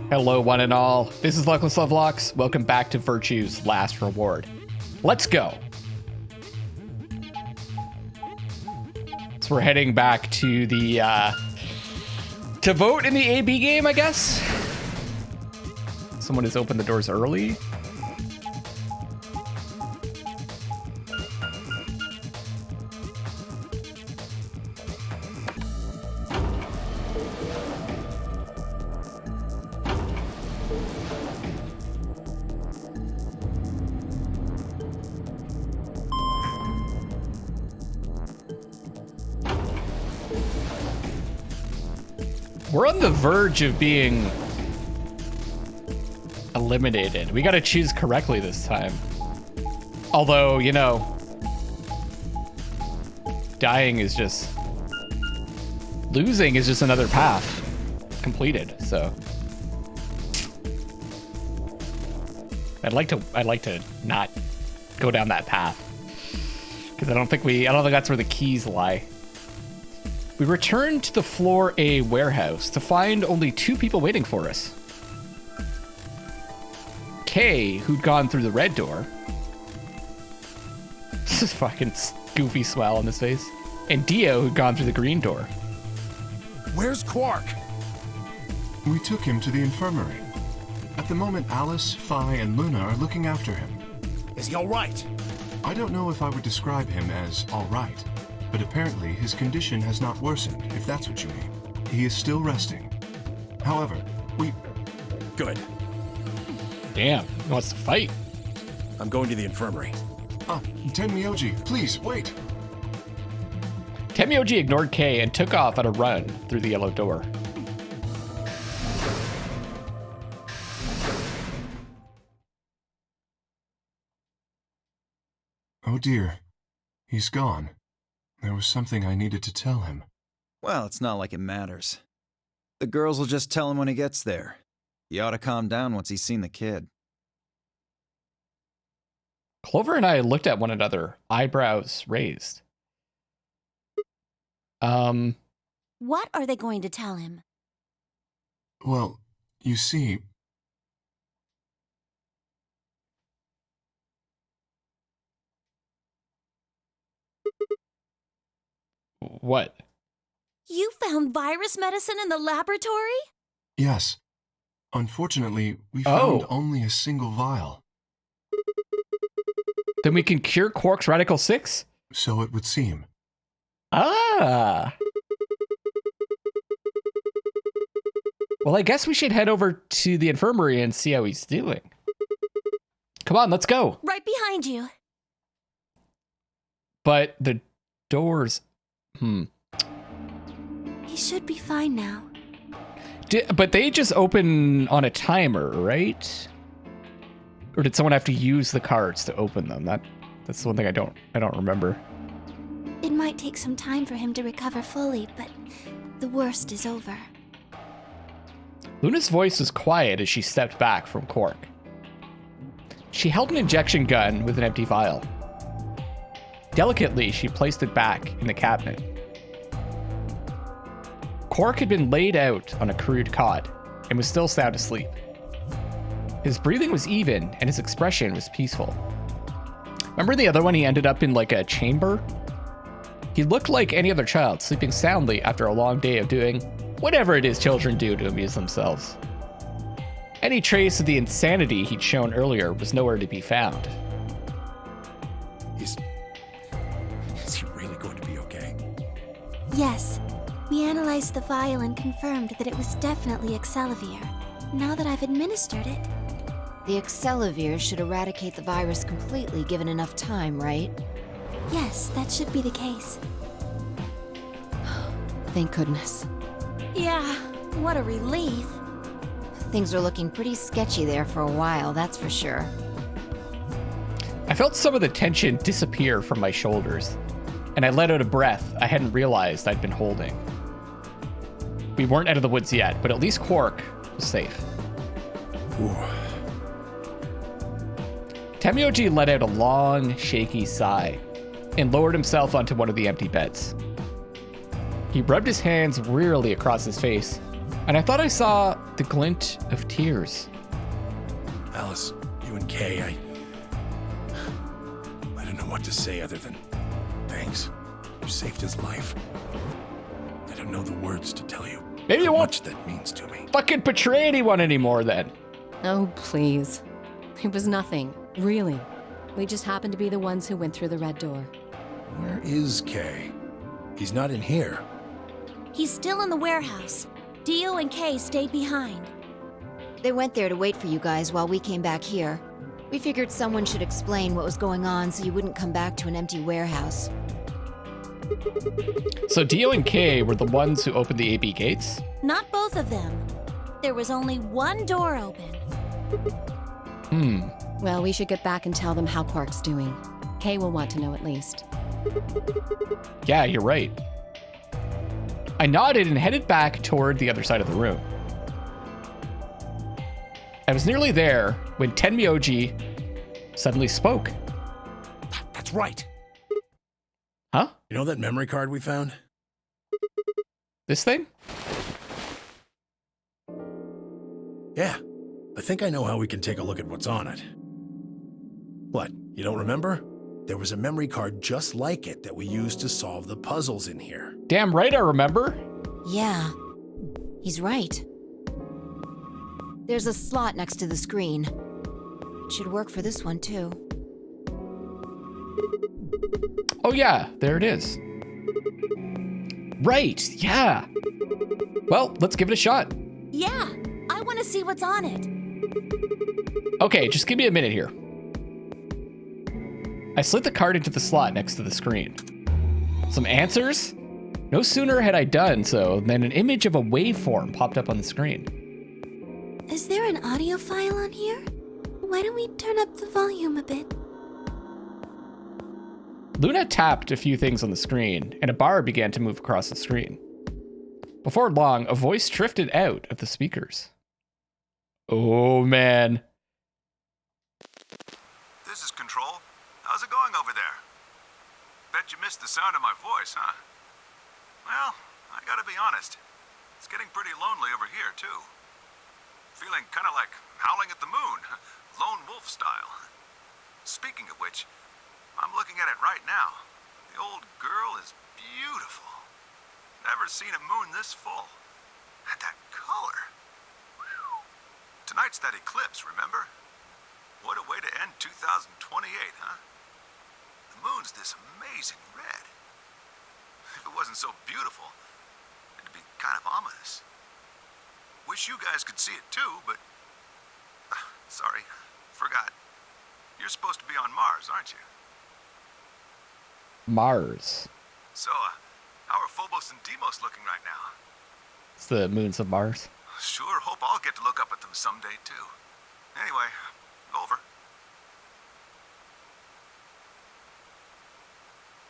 Hello, one and all. This is Luckless LoveLocks. Welcome back to Virtue's Last Reward. Let's go. So we're heading back to the to vote in the AB game, I guess. Someone has opened the doors early. We're on the verge of being eliminated. We got to choose correctly this time. Although, you know, dying is just... losing is just another path completed, so... I'd like to not go down that path. Because I don't think that's where the keys lie. We returned to the floor A warehouse to find only 2 people waiting for us. Kay, who'd gone through the red door. This is fucking goofy smile on his face. And Dio, who'd gone through the green door. Where's Quark? We took him to the infirmary. At the moment, Alice, Phi, and Luna are looking after him. Is he all right? I don't know if I would describe him as all right. But apparently his condition has not worsened, if that's what you mean. He is still resting. However, we... Good. Damn, he wants to fight. I'm going to the infirmary. Tenmyoji, please, wait! Tenmyoji ignored Kay and took off at a run through the yellow door. Oh dear, he's gone. There was something I needed to tell him. Well, it's not like it matters. The girls will just tell him when he gets there. He ought to calm down once he's seen the kid. Clover and I looked at one another, eyebrows raised. What are they going to tell him? Well, you see... What? You found virus medicine in the laboratory? Yes. Unfortunately, we found only a single vial. Then we can cure Quark's Radical 6? So it would seem. Ah. Well, I guess we should head over to the infirmary and see how he's doing. Come on, let's go. Right behind you. But the doors... He should be fine now. But they just open on a timer, right? Or did someone have to use the cards to open them? That's the one thing I don't remember. It might take some time for him to recover fully, but the worst is over. Luna's voice was quiet as she stepped back from Quark. She held an injection gun with an empty vial. Delicately, she placed it back in the cabinet. Quark had been laid out on a crude cot and was still sound asleep. His breathing was even and his expression was peaceful. Remember the other one, he ended up in like a chamber? He looked like any other child, sleeping soundly after a long day of doing whatever it is children do to amuse themselves. Any trace of the insanity he'd shown earlier was nowhere to be found. Is he really going to be okay? Yes. We analyzed the vial and confirmed that it was definitely Excelivir. Now that I've administered it. The Excelivir should eradicate the virus completely given enough time, right? Yes, that should be the case. Thank goodness. Yeah, what a relief. Things are looking pretty sketchy there for a while, that's for sure. I felt some of the tension disappear from my shoulders, and I let out a breath I hadn't realized I'd been holding. We weren't out of the woods yet, but at least Quark was safe. Ooh. Tenmyoji let out a long, shaky sigh and lowered himself onto one of the empty beds. He rubbed his hands wearily across his face And I thought I saw the glint of tears. Alice, you and Kay, I don't know what to say other than thanks. You saved his life. I don't know the words to tell you Maybe you how won't much that means to me. fucking portray anyone anymore then. Oh, please. It was nothing, really. We just happened to be the ones who went through the red door. Where is Kay? He's not in here. He's still in the warehouse. Dio and Kay stayed behind. They went there to wait for you guys while we came back here. We figured someone should explain what was going on so you wouldn't come back to an empty warehouse. So Dio and Kay were the ones who opened the AB gates? Not both of them. There was only one door open. Well, we should get back and tell them how Quark's doing. Kay will want to know at least. Yeah, you're right. I nodded and headed back toward the other side of the room. I was nearly there when Tenmyoji suddenly spoke. That's right. Huh? You know that memory card we found? This thing? Yeah. I think I know how we can take a look at what's on it. What, you don't remember? There was a memory card just like it that we used to solve the puzzles in here. Damn right I remember. Yeah, he's right. There's a slot next to the screen. It should work for this one, too. Oh yeah, there it is. Right, yeah. Well, let's give it a shot. Yeah, I want to see what's on it. Okay, just give me a minute here. I slid the card into the slot next to the screen. Some answers? No sooner had I done so than an image of a waveform popped up on the screen. Is there an audio file on here? Why don't we turn up the volume a bit? Luna tapped a few things on the screen, and a bar began to move across the screen. Before long, a voice drifted out of the speakers. Oh, man. This is Control. How's it going over there? Bet you missed the sound of my voice, huh? Well, I gotta be honest. It's getting pretty lonely over here, too. Feeling kinda like howling at the moon, lone wolf style. Speaking of which, I'm looking at it right now. The old girl is beautiful. Never seen a moon this full. And that color. Whew. Tonight's that eclipse, remember? What a way to end 2028, huh? The moon's this amazing red. If it wasn't so beautiful, it'd be kind of ominous. Wish you guys could see it too, but... sorry, forgot. You're supposed to be on Mars, aren't you? Mars. So, how are Phobos and Deimos looking right now? It's the moons of Mars. Sure hope I'll get to look up at them someday, too. Anyway, over.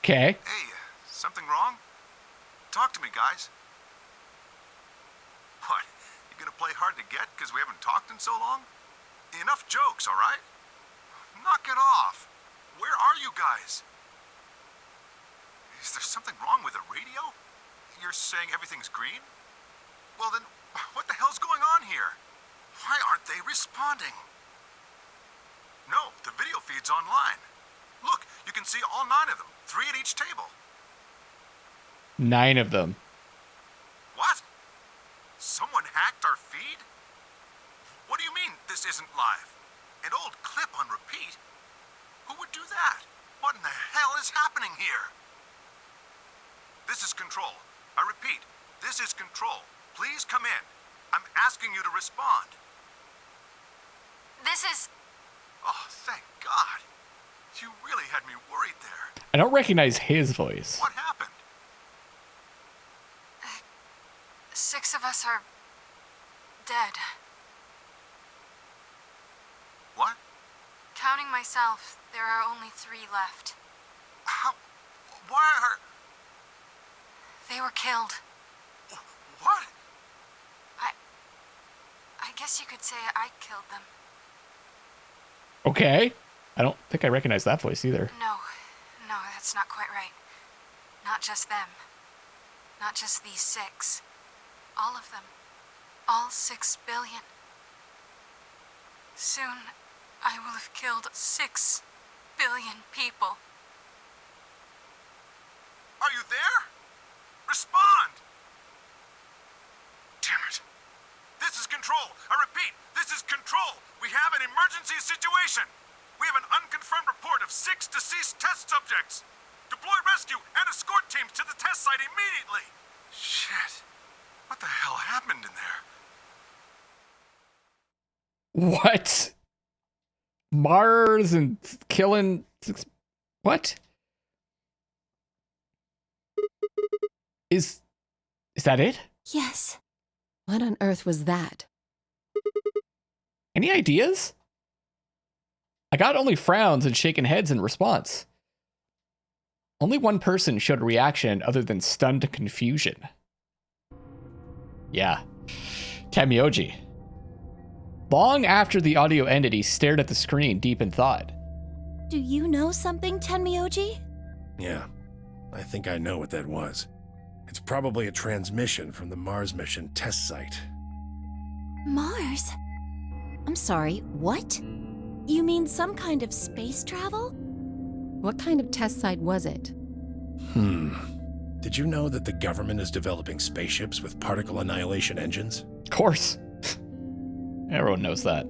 Okay. Hey, something wrong? Talk to me, guys. What, you gonna play hard to get because we haven't talked in so long? Enough jokes, all right? Knock it off. Where are you guys? Is there something wrong with the radio? You're saying everything's green? Well then, what the hell's going on here? Why aren't they responding? No, the video feed's online. Look, you can see all 9 of them, 3 at each table. 9 of them. What? Someone hacked our feed? What do you mean this isn't live? An old clip on repeat? Who would do that? What in the hell is happening here? This is Control. I repeat, this is Control. Please come in. I'm asking you to respond. This is... Oh, thank God. You really had me worried there. I don't recognize his voice. What happened? 6 of us are... dead. What? Counting myself, there are only 3 left. How? Why are... They were killed. What? I guess you could say I killed them. Okay. I don't think I recognize that voice either. No, that's not quite right. Not just them. Not just these 6. All of them. All 6 billion. Soon, I will have killed 6 billion people. Are you there? Respond! Damn it. This is Control. I repeat, this is Control. We have an emergency situation. We have an unconfirmed report of 6 deceased test subjects. Deploy rescue and escort teams to the test site immediately. Shit. What the hell happened in there? What? Mars and killing... What? Is that it? Yes. What on earth was that? Any ideas? I got only frowns and shaken heads in response. Only one person showed a reaction other than stunned confusion. Yeah. Tamioji. Long after the audio ended, he stared at the screen, deep in thought. Do you know something, Tenmyoji? Yeah, I think I know what that was. It's probably a transmission from the Mars mission test site. Mars? I'm sorry, what? You mean some kind of space travel? What kind of test site was it? Did you know that the government is developing spaceships with particle annihilation engines? Of course. Everyone knows that.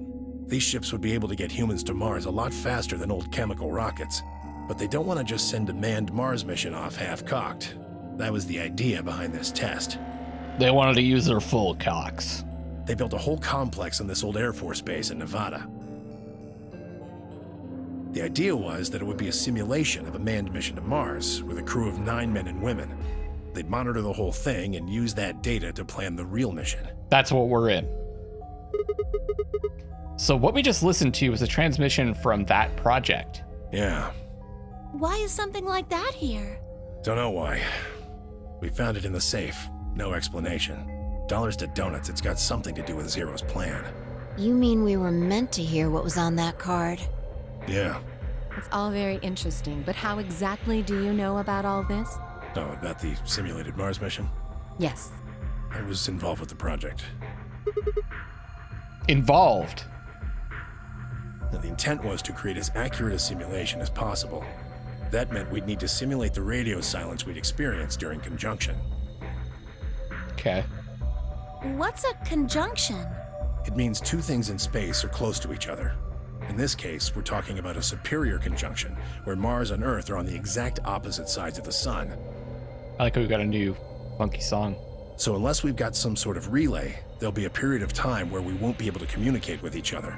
These ships would be able to get humans to Mars a lot faster than old chemical rockets. But they don't want to just send a manned Mars mission off half-cocked. That was the idea behind this test. They wanted to use their full cocks. They built a whole complex on this old Air Force base in Nevada. The idea was that it would be a simulation of a manned mission to Mars with a crew of 9 men and women. They'd monitor the whole thing and use that data to plan the real mission. That's what we're in. So what we just listened to was a transmission from that project. Yeah. Why is something like that here? Don't know why. We found it in the safe. No explanation. Dollars to donuts, it's got something to do with Zero's plan. You mean we were meant to hear what was on that card? Yeah. It's all very interesting, but how exactly do you know about all this? Oh, about the simulated Mars mission? Yes. I was involved with the project. Involved? Now, the intent was to create as accurate a simulation as possible. That meant we'd need to simulate the radio silence we'd experienced during conjunction. Okay. What's a conjunction? It means two things in space are close to each other. In this case, we're talking about a superior conjunction, where Mars and Earth are on the exact opposite sides of the sun. I like how we got a new funky song. So unless we've got some sort of relay, there'll be a period of time where we won't be able to communicate with each other.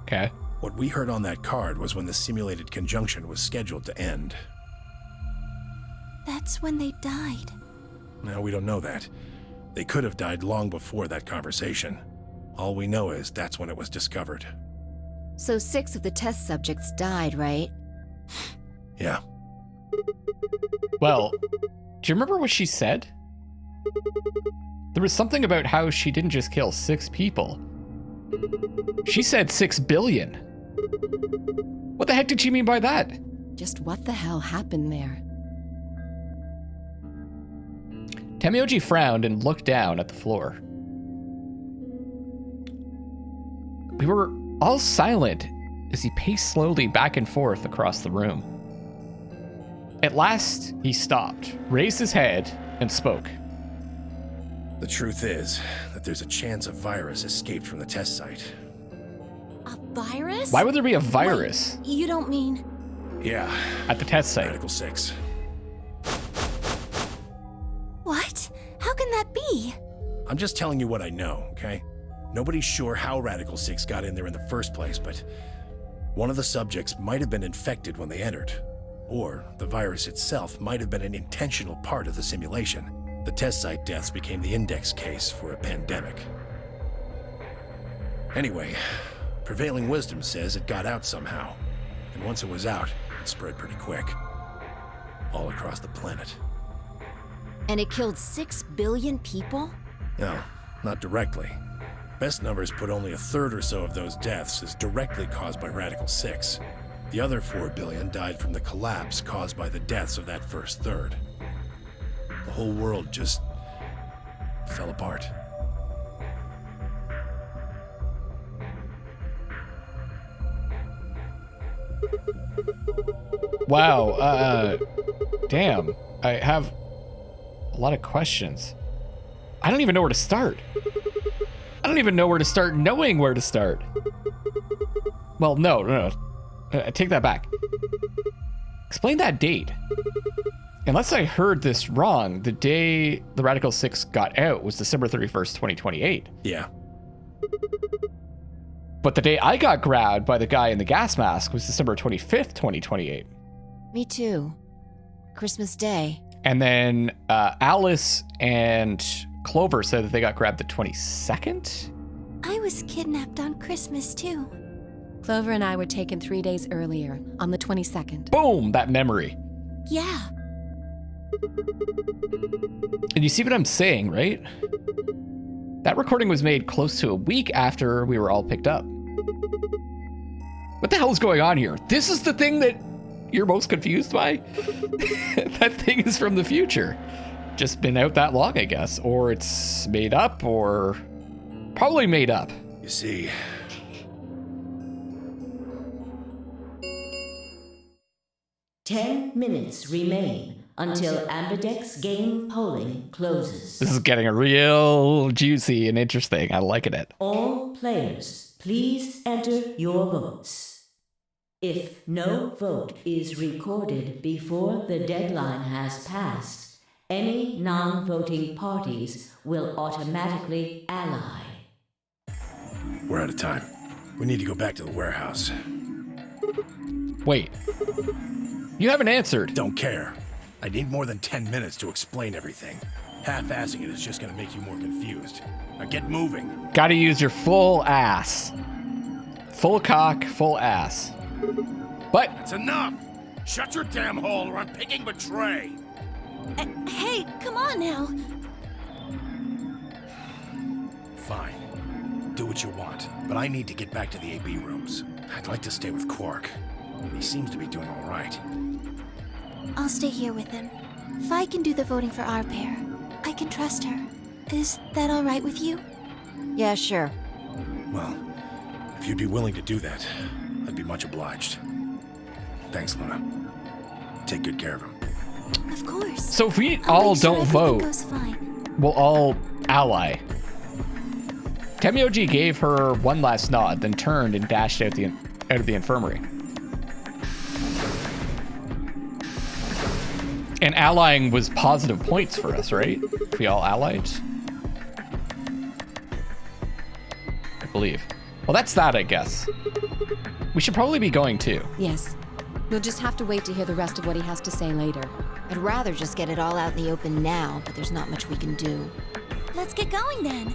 Okay. What we heard on that card was when the simulated conjunction was scheduled to end. That's when they died. Now, we don't know that. They could have died long before that conversation. All we know is that's when it was discovered. So 6 of the test subjects died, right? Yeah. Well, do you remember what she said? There was something about how she didn't just kill 6 people. She said 6 billion. What the heck did she mean by that? Just what the hell happened there? Tamioji frowned and looked down at the floor. We were all silent as he paced slowly back and forth across the room. At last, he stopped, raised his head, and spoke. The truth is that there's a chance a virus escaped from the test site. A virus? Why would there be a virus? Wait, you don't mean... Yeah. At the test site. Radical 6. What? How can that be? I'm just telling you what I know, okay? Nobody's sure how Radical 6 got in there in the first place, but one of the subjects might have been infected when they entered. Or the virus itself might have been an intentional part of the simulation. The test site deaths became the index case for a pandemic. Anyway, prevailing wisdom says it got out somehow. And once it was out, it spread pretty quick. All across the planet. And it killed 6 billion people? No, not directly. Best numbers put only a third or so of those deaths as directly caused by Radical 6. The other 4 billion died from the collapse caused by the deaths of that first third. The whole world just fell apart. Wow, damn. I have a lot of questions. I don't even know where to start. I don't even know where to start knowing where to start. Well, no. I take that back. Explain that date. Unless I heard this wrong, the day the Radical 6 got out was December 31st, 2028. Yeah. But the day I got grabbed by the guy in the gas mask was December 25th, 2028. Me too. Christmas Day. And then Alice and Clover said that they got grabbed the 22nd? I was kidnapped on Christmas too. Clover and I were taken 3 days earlier, on the 22nd. Boom, that memory. Yeah. And you see what I'm saying, right? That recording was made close to a week after we were all picked up. What the hell is going on here? This is the thing that you're most confused by? That thing is from the future. Just been out that long, I guess. Or it's made up, or probably made up. You see, 10 minutes remain until Ambidex game polling closes. This is getting real juicy and interesting. I'm liking it. All players, please enter your votes. If no vote is recorded before the deadline has passed, any non-voting parties will automatically ally. we're out of time. We need to go back to the warehouse. Wait. You haven't answered. Don't care. I need more than 10 minutes to explain everything. Half-assing it is just gonna make you more confused. Now get moving. Gotta use your full ass. Full cock, full ass. But That's enough! Shut your damn hole or I'm picking Betray! Hey, come on now. Fine. Do what you want, but I need to get back to the AB rooms. I'd like to stay with Quark. He seems to be doing all right. I'll stay here with him. Fi can do the voting for our pair. I can trust her. Is that all right with you? Yeah, sure. Well, if you'd be willing to do that, I'd be much obliged. Thanks, Luna. Take good care of him. Of course. so if we I'll all make sure don't everything vote, goes fine. we'll all ally. Temioji gave her one last nod, then turned and dashed out of the infirmary. And allying was positive points for us, right? If we all allied. I believe. Well, that's that, I guess. We should probably be going too. Yes. We'll just have to wait to hear the rest of what he has to say later. I'd rather just get it all out in the open now, but there's not much we can do. Let's get going then.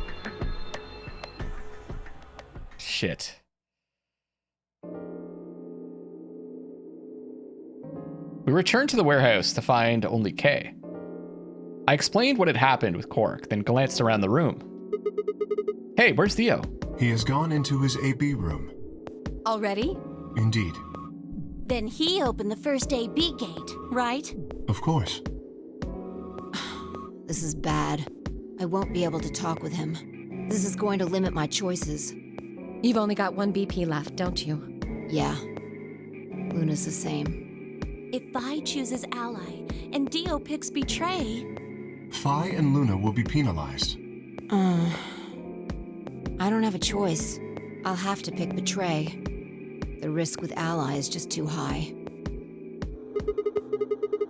Shit. We returned to the warehouse to find only Kay. I explained what had happened with Quark, then glanced around the room. Hey, where's Theo? He has gone into his AB room. Already? Indeed. Then he opened the first AB gate, right? Of course. This is bad. I won't be able to talk with him. This is going to limit my choices. You've only got one BP left, don't you? Yeah. Luna's the same. If Fi chooses ally and Dio picks betray... Phi and Luna will be penalized. I don't have a choice. I'll have to pick betray. The risk with ally is just too high.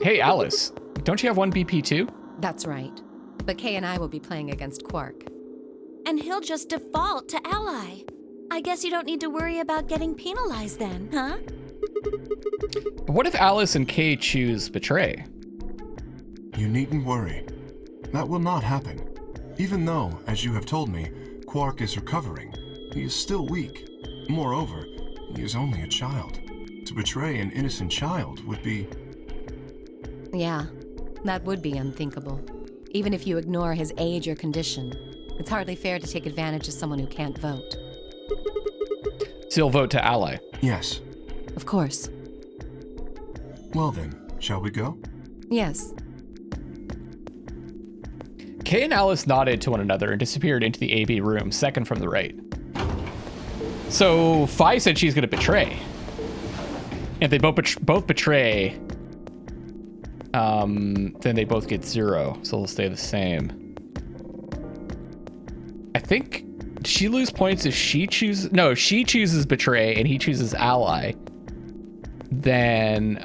Hey, Alice. Don't you have one BP too? That's right. But Kay and I will be playing against Quark. And he'll just default to ally. I guess you don't need to worry about getting penalized then, huh? But what if Alice and Kay choose betray? You needn't worry. That will not happen. Even though, as you have told me, Quark is recovering, he is still weak. Moreover, he is only a child. To betray an innocent child would be... Yeah, that would be unthinkable. Even if you ignore his age or condition, it's hardly fair to take advantage of someone who can't vote. So you'll vote to ally. Yes. Of course. Well then, shall we go? Yes. Kay and Alice nodded to one another and disappeared into the AB room, second from the right. So Fi said she's going to betray. If they both betray, then they both get 0, so they'll stay the same. I think, does she lose points if she chooses? No, if she chooses betray and he chooses ally, then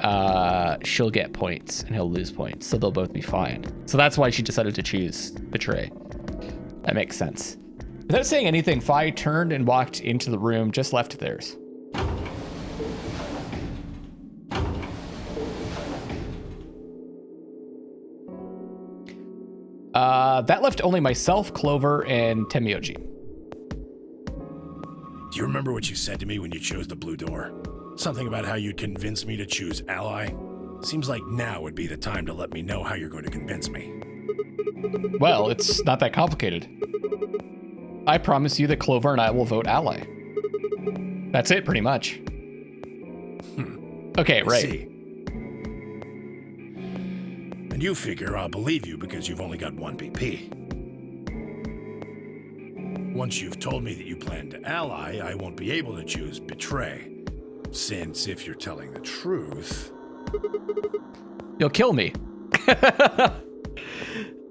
she'll get points and he'll lose points, so they'll both be fine. So that's why she decided to choose betray. That makes sense. Without saying anything, Fi turned and walked into the room just left of theirs. That left only myself, Clover, and Temioji. Do you remember what you said to me when you chose the blue door? Something about how you'd convince me to choose ally? Seems like now would be the time to let me know how you're going to convince me. Well, it's not that complicated. I promise you that Clover and I will vote ally. That's it, pretty much. Okay, right. See. And you figure I'll believe you because you've only got 1 BP. Once you've told me that you plan to ally, I won't be able to choose betray. Since if you're telling the truth... You'll kill me.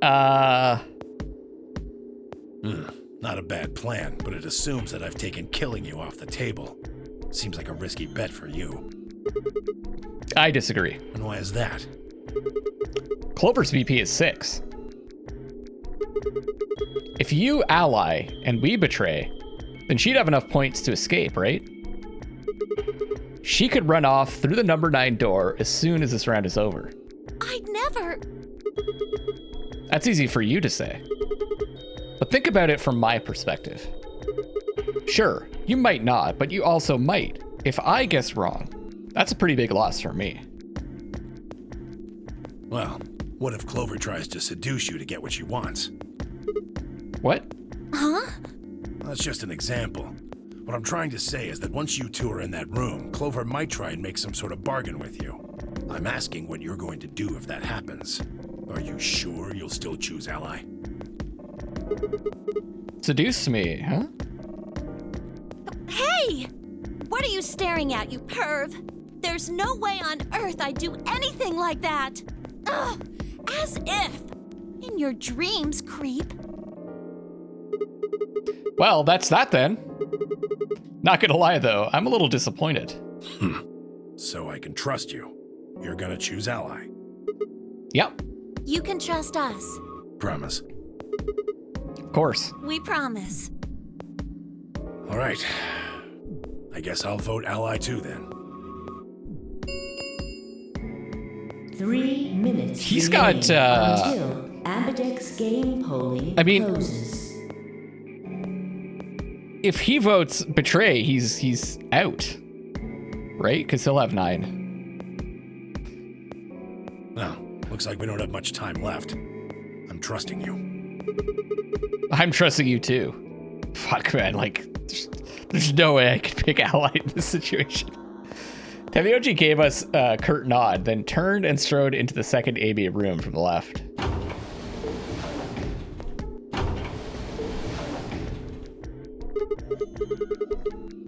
Not a bad plan, but it assumes that I've taken killing you off the table. Seems like a risky bet for you. I disagree. And why is that? Clover's BP is 6. If you ally and we betray, then she'd have enough points to escape, right? She could run off through the number 9 door as soon as this round is over. I'd never... That's easy for you to say. But think about it from my perspective. Sure, you might not, but you also might. If I guess wrong, that's a pretty big loss for me. Well, what if Clover tries to seduce you to get what she wants? What? Huh? That's just an example. What I'm trying to say is that once you two are in that room, Clover might try and make some sort of bargain with you. I'm asking what you're going to do if that happens. Are you sure you'll still choose ally? Seduce me, huh? Hey! What are you staring at, you perv? There's no way on earth I'd do anything like that! Ugh! As if! In your dreams, creep. Well, that's that then. Not gonna lie though, I'm a little disappointed. So I can trust you. You're gonna choose ally. Yep. You can trust us. Promise. Of course. We promise. All right. I guess I'll vote ally too then. 3 minutes. He's got, until Ambidex game polling closes. If he votes betray, he's out, right? Because he'll have 9. Well, looks like we don't have much time left. I'm trusting you. I'm trusting you too. Fuck, man. Like, there's no way I could pick ally in this situation. Temioji gave us a curt nod, then turned and strode into the second AB room from the left.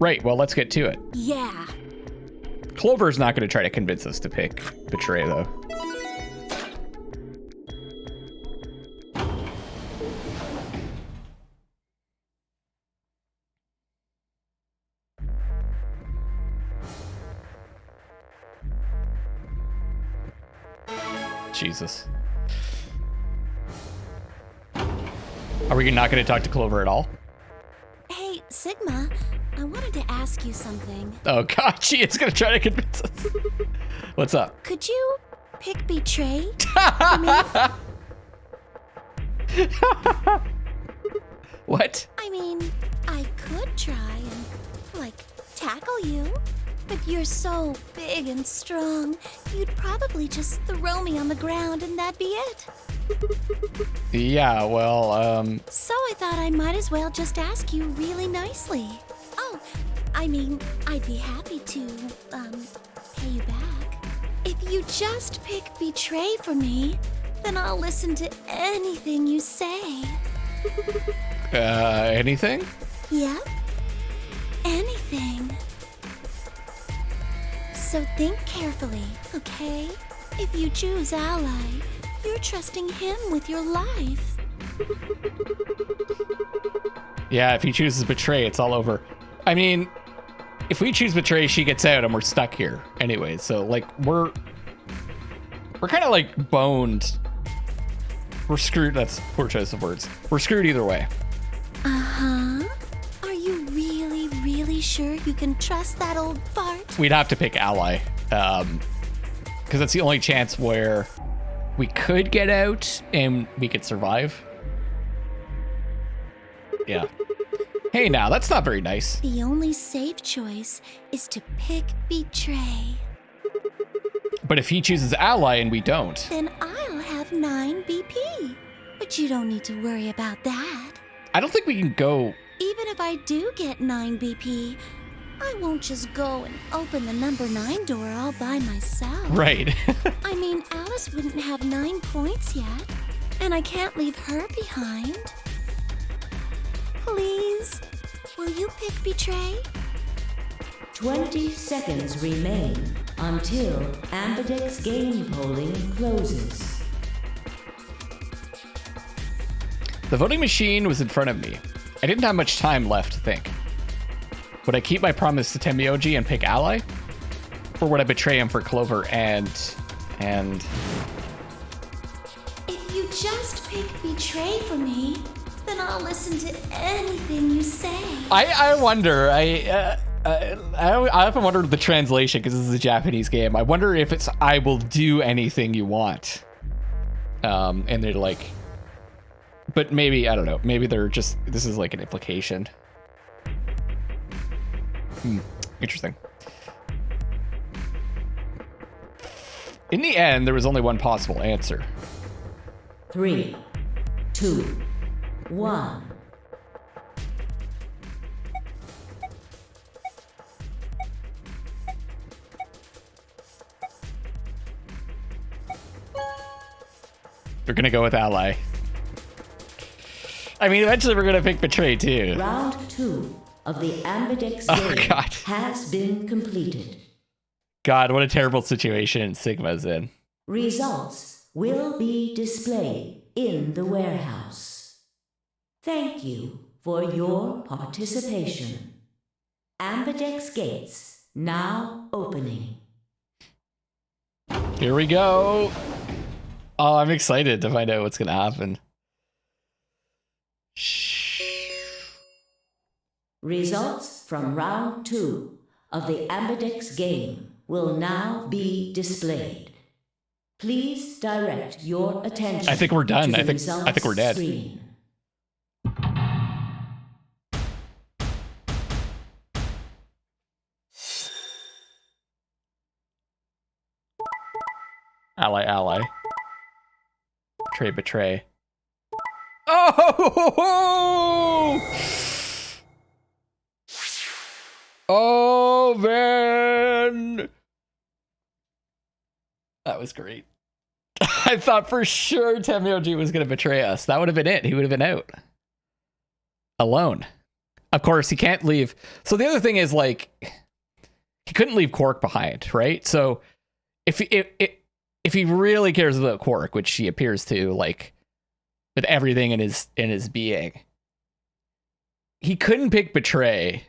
Right, well, let's get to it. Yeah. Clover's not going to try to convince us to pick betray, though. Jesus. Are we not going to talk to Clover at all? Hey, Sigma, I wanted to ask you something. Oh god, she is going to try to convince us. What's up? Could you pick betray for me? What? I mean, I could try and, like, tackle you. But you're so big and strong, you'd probably just throw me on the ground and that'd be it. Yeah, well, So I thought I might as well just ask you really nicely. Oh, I mean, I'd be happy to, pay you back. If you just pick betray for me, then I'll listen to anything you say. Anything? Yep. Anything. So think carefully, okay? If you choose ally, you're trusting him with your life. Yeah, if he chooses betray, it's all over. I mean, if we choose betray, she gets out and we're stuck here anyway. So like we're kind of like boned. We're screwed. That's poor choice of words. We're screwed either way. Uh-huh. Are you really, really sure you can trust that old fart? We'd have to pick ally. Because that's the only chance where we could get out and we could survive. Yeah. Hey, now, that's not very nice. The only safe choice is to pick betray. But if he chooses ally and we don't... Then I'll have 9 BP. But you don't need to worry about that. I don't think we can go... Even if I do get 9 BP, I won't just go and open the number 9 door all by myself. Right. I mean, Alice wouldn't have 9 points yet, and I can't leave her behind. Please, will you pick betray? 20 seconds remain until Ambidex game polling closes. The voting machine was in front of me. I didn't have much time left to think. Would I keep my promise to Temioji and pick ally? Or would I betray him for Clover and... If you just pick betray for me, then I'll listen to anything you say. I wonder, I often wonder the translation, because this is a Japanese game. I wonder if it's, I will do anything you want. And they're like, but maybe, I don't know, maybe they're just, this is like an implication. Interesting. In the end, there was only one possible answer. 3, 2, 1. We're gonna go with ally. I mean, eventually we're gonna pick betray too. Round 2 of the Ambidex game God. has been completed. God, what a terrible situation Sigma's in. Results will be displayed in the warehouse. Thank you for your participation. Ambidex gates now opening. Here we go. Oh, I'm excited to find out what's gonna happen. Results from round 2 of the Ambidex game will now be displayed. Please direct your attention. I think we're done. to the I think we're results dead. screen. Ally, ally. Betray, betray. Oh! Oh, man! That was great. I thought for sure Temioji was going to betray us. That would have been it. He would have been out. Alone. Of course, he can't leave. So the other thing is, like, he couldn't leave Quark behind, right? So if he really cares about Quark, which he appears to, like, with everything in his being, he couldn't pick betray.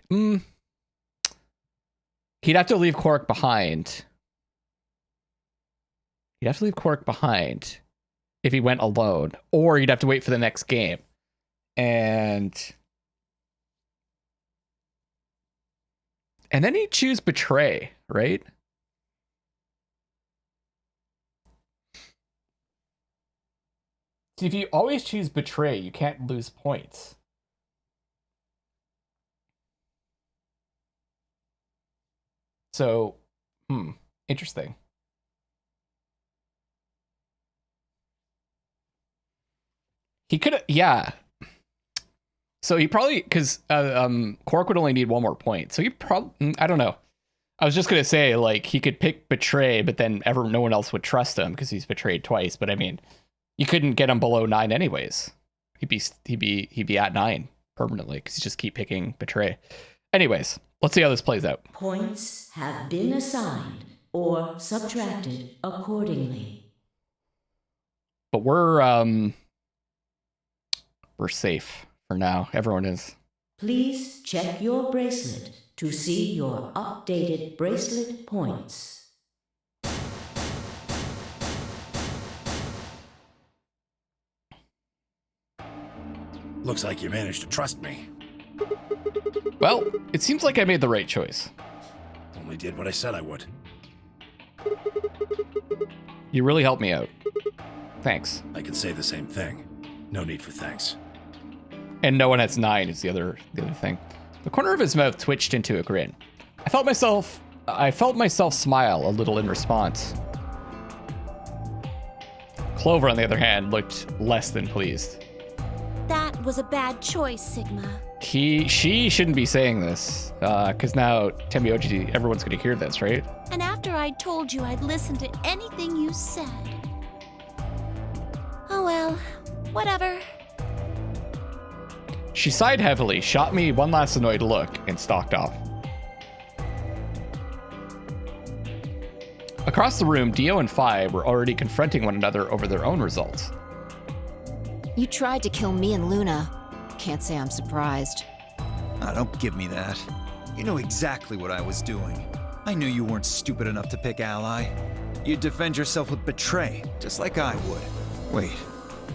He'd have to leave Quark behind. He'd have to leave Quark behind if he went alone, or he'd have to wait for the next game. And then he'd choose betray, right? See, if you always choose betray, you can't lose points. So, interesting. He could, yeah. So he probably, because Quark would only need one more point. So he probably, I don't know. I was just gonna say, like, he could pick betray, but then no one else would trust him because he's betrayed twice. But I mean, You couldn't get him below 9 anyways. He'd be at 9 permanently because you just keep picking betray. Anyways, let's see how this plays out. Points have been assigned or subtracted accordingly. But we're safe for now. Everyone is. Please check your bracelet to see your updated bracelet points. Looks like you managed to trust me. Well, it seems like I made the right choice. Only did what I said I would. You really helped me out. Thanks. I can say the same thing. No need for thanks. And no one has 9 is the other thing. The corner of his mouth twitched into a grin. I felt myself smile a little in response. Clover, on the other hand, looked less than pleased. That was a bad choice, Sigma. She shouldn't be saying this, because now Temioji, everyone's gonna hear this, right? And after I told you I'd listen to anything you said. Oh well, whatever. She sighed heavily, shot me one last annoyed look, and stalked off. Across the room, Dio and Phi were already confronting one another over their own results. You tried to kill me and Luna. Can't say I'm surprised. Ah, don't give me that. You know exactly what I was doing. I knew you weren't stupid enough to pick Ally. You'd defend yourself with betray, just like I would. Wait,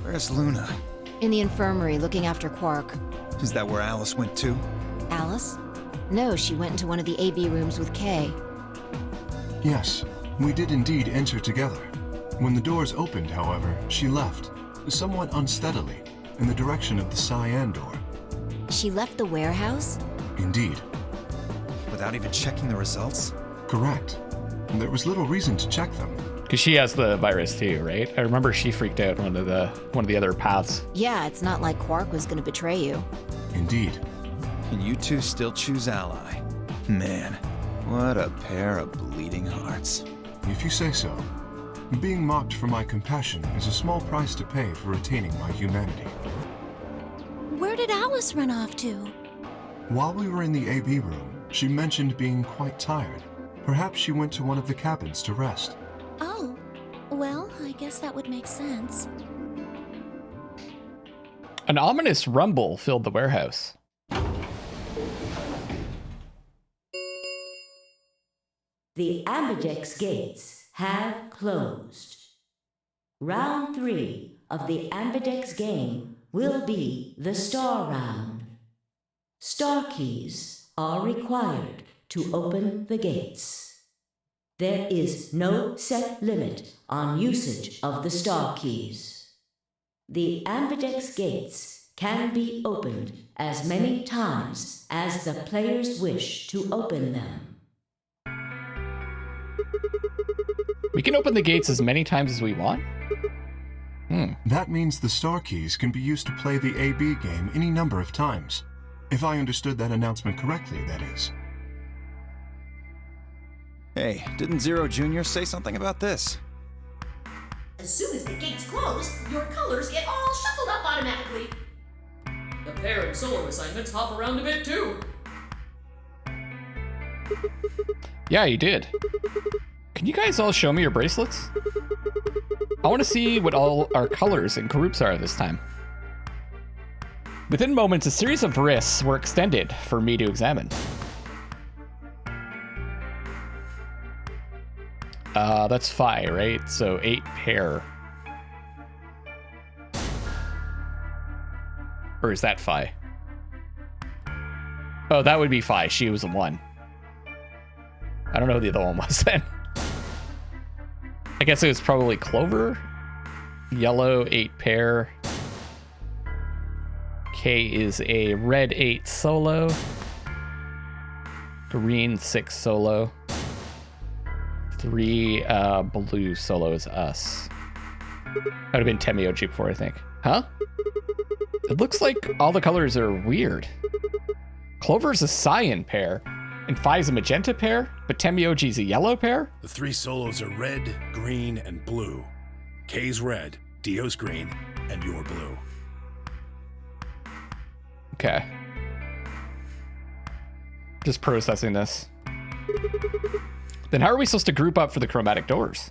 where's Luna? In the infirmary, looking after Quark. Is that where Alice went too? Alice? No, she went into one of the AB rooms with Kay. Yes, we did indeed enter together. When the doors opened, however, she left, somewhat unsteadily, in the direction of the cyan door. She left the warehouse? Indeed. Without even checking the results? Correct. There was little reason to check them. Because she has the virus too, right? I remember she freaked out one of the other paths. Yeah, it's not like Quark was gonna betray you. Indeed. And you two still choose Ally. Man, what a pair of bleeding hearts. If you say so. Being mocked for my compassion is a small price to pay for retaining my humanity. Where did Alice run off to? While we were in the AB room, she mentioned being quite tired. Perhaps she went to one of the cabins to rest. Oh, well, I guess that would make sense. An ominous rumble filled the warehouse. The Ambidex gates have closed. Round 3 of the Ambidex game will be the Star Round. Star keys are required to open the gates. There is no set limit on usage of the Star keys. The Ambidex gates can be opened as many times as the players wish to open them. We can open the gates as many times as we want? That means the star keys can be used to play the AB game any number of times. If I understood that announcement correctly, that is. Hey, didn't Zero Jr. say something about this? As soon as the gates close, your colors get all shuffled up automatically. The pair and solo assignments hop around a bit too. Yeah, you did. Can you guys all show me your bracelets? I want to see what all our colors and groups are this time. Within moments, a series of wrists were extended for me to examine. That's Phi, right? So 8 pair. Or is that Phi? Oh, that would be Phi. She was a 1. I don't know who the other one was then. I guess it was probably Clover. Yellow 8 pair. K is a red 8 solo. Green 6 solo. 3 blue solo is us. That would have been Temioji before, I think. Huh? It looks like all the colors are weird. Clover's a cyan pair, and Phi's a magenta pair, but Temioji's a yellow pair? The 3 solos are red, green, and blue. K's red, Dio's green, and you're blue. Okay. Just processing this. Then how are we supposed to group up for the chromatic doors?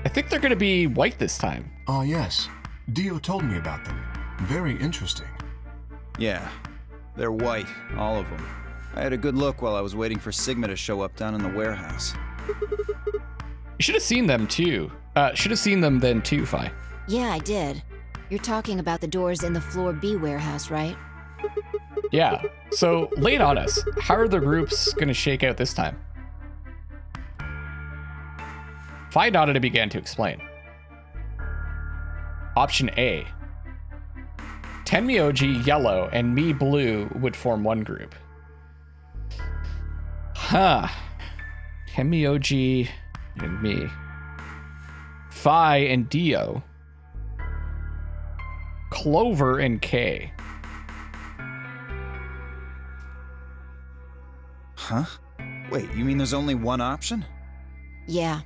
I think they're going to be white this time. Ah, yes. Dio told me about them. Very interesting. Yeah, they're white, all of them. I had a good look while I was waiting for Sigma to show up down in the warehouse. You should have seen them too. Should have seen them then too, Fi. Yeah, I did. You're talking about the doors in the Floor B warehouse, right? Yeah. So lay it on us. How are the groups going to shake out this time? Fi nodded and began to explain. Option A. Tenmyoji yellow and me blue would form one group. Huh. Tenmyoji and me. Fi and Dio. Clover and K. Huh? Wait, you mean there's only one option? Yeah.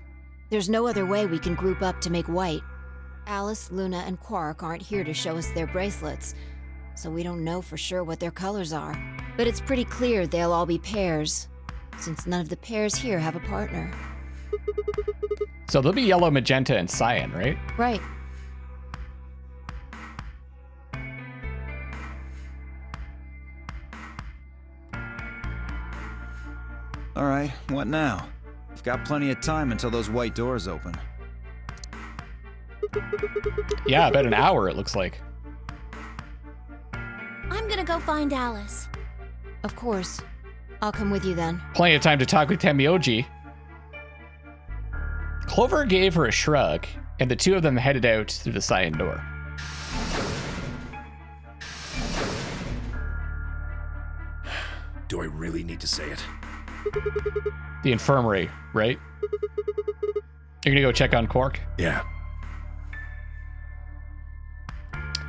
There's no other way we can group up to make white. Alice, Luna, and Quark aren't here to show us their bracelets, so we don't know for sure what their colors are. But it's pretty clear they'll all be pairs, since none of the pairs here have a partner. So they'll be yellow, magenta, and cyan, right? Right. Alright, what now? We've got plenty of time until those white doors open. Yeah, about an hour it looks like. I'm gonna go find Alice. Of course. I'll come with you then. Plenty of time to talk with Tenmyoji. Clover gave her a shrug, and the two of them headed out through the cyan door. Do I really need to say it? The infirmary, right? You're gonna go check on Quark? Yeah.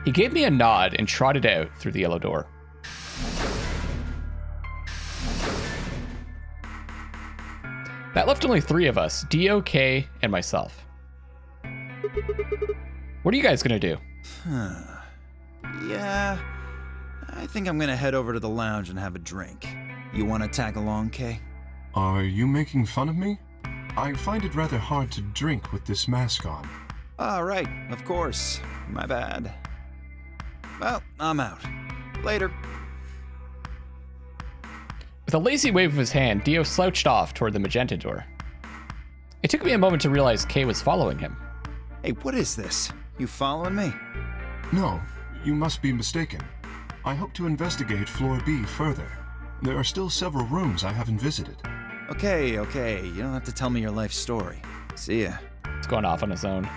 He gave me a nod and trotted out through the yellow door. That left only 3 of us, Dio, K, and myself. What are you guys gonna do? Yeah, I think I'm gonna head over to the lounge and have a drink. You wanna tag along, Kay? Are you making fun of me? I find it rather hard to drink with this mask on. Ah, right, of course. My bad. Well, I'm out. Later. With a lazy wave of his hand, Dio slouched off toward the magenta door. It took me a moment to realize Kay was following him. Hey, what is this? You following me? No, you must be mistaken. I hope to investigate Floor B further. There are still several rooms I haven't visited. Okay. You don't have to tell me your life story. See ya. It's going off on his own.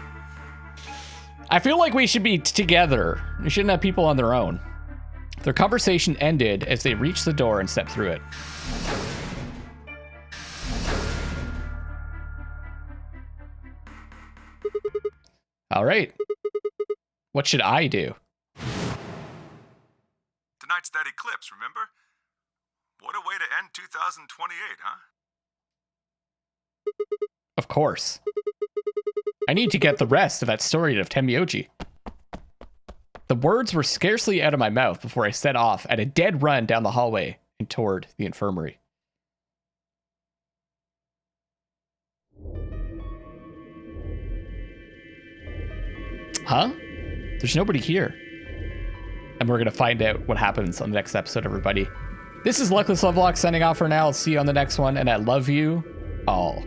I feel like we should be together. We shouldn't have people on their own. Their conversation ended as they reached the door and stepped through it. All right. What should I do? Tonight's that eclipse, remember? What a way to end 2028, huh? Of course. I need to get the rest of that story of Tenmyoji. The words were scarcely out of my mouth before I set off at a dead run down the hallway and toward the infirmary. Huh? There's nobody here. And we're going to find out what happens on the next episode, everybody. This is Luckless LoveLocks signing off for now. I'll see you on the next one, and I love you all.